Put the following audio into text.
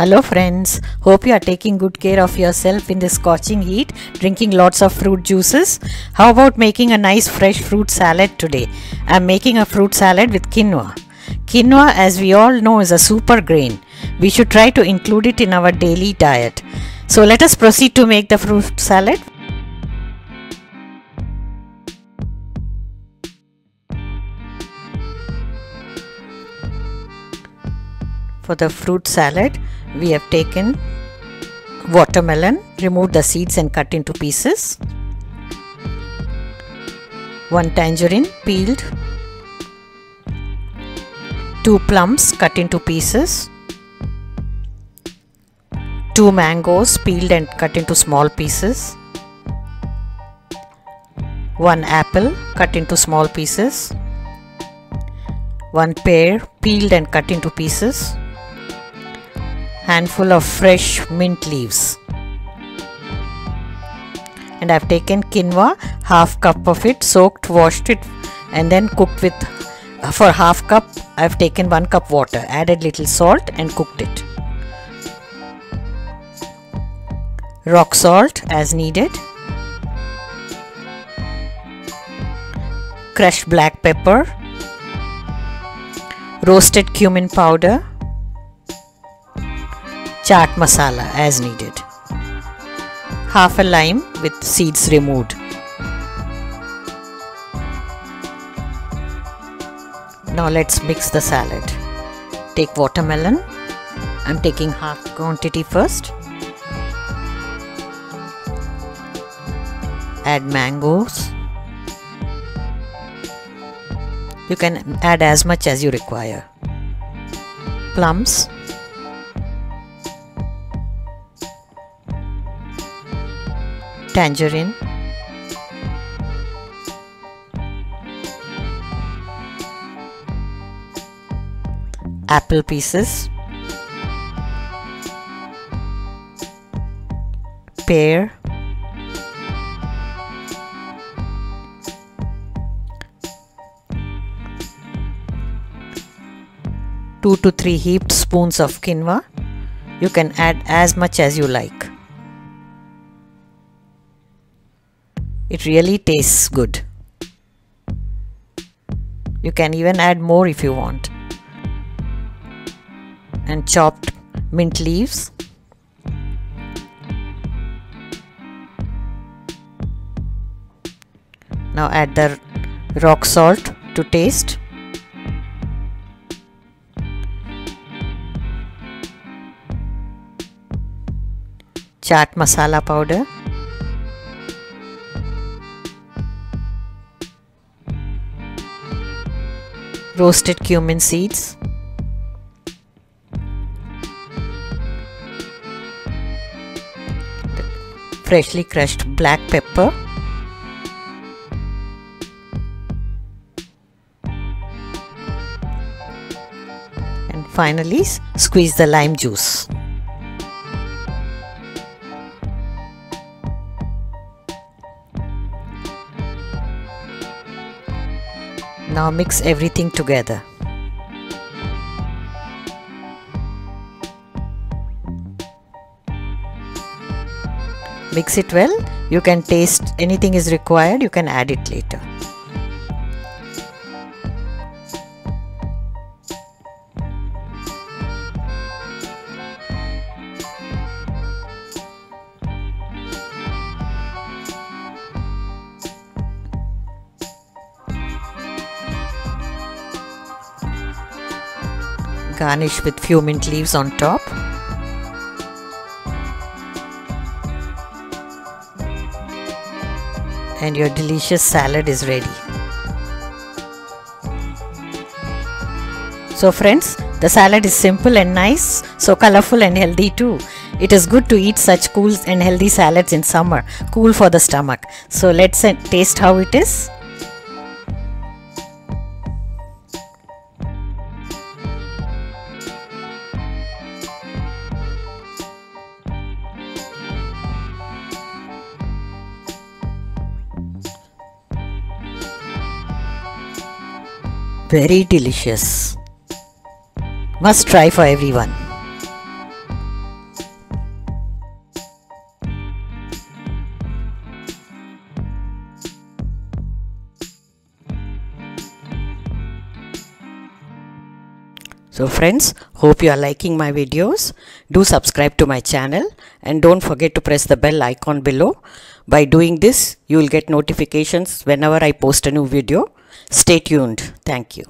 Hello friends, hope you are taking good care of yourself in this scorching heat, drinking lots of fruit juices. How about making a nice fresh fruit salad today? I am making a fruit salad with quinoa. Quinoa, as we all know, is a super grain. We should try to include it in our daily diet. So let us proceed to make the fruit salad. For the fruit salad, we have taken watermelon, removed the seeds and cut into pieces. 1 tangerine peeled. 2 plums cut into pieces. 2 mangoes peeled and cut into small pieces. 1 apple cut into small pieces. 1 pear peeled and cut into pieces. Handful of fresh mint leaves, and I have taken quinoa, half cup of it, soaked, washed it and then cooked with, for half cup I have taken 1 cup water, added little salt and cooked it. Rock salt as needed. Crushed black pepper. Roasted cumin powder. Chaat masala as needed. Half a lime with seeds removed. Now let's mix the salad. Take watermelon. I'm taking half quantity first. Add mangoes. You can add as much as you require. Plums. Tangerine, apple pieces, pear, two to 3 heaped spoons of quinoa. You can add as much as you like. It really tastes good. You can even add more if you want. And chopped mint leaves. Now add the rock salt to taste. Chaat masala powder. Roasted cumin seeds. Freshly crushed black pepper. And finally squeeze the lime juice. Now mix everything together. Mix it well. You can taste anything is required, you can add it later. Garnish with few mint leaves on top. And your delicious salad is ready. So friends, the salad is simple and nice, so colorful and healthy too. It is good to eat such cool and healthy salads in summer, cool for the stomach. So let's taste how it is. Very delicious. Must try for everyone. So friends, hope you are liking my videos. Do subscribe to my channel and don't forget to press the bell icon below. By doing this, you will get notifications whenever I post a new video. Stay tuned. Thank you.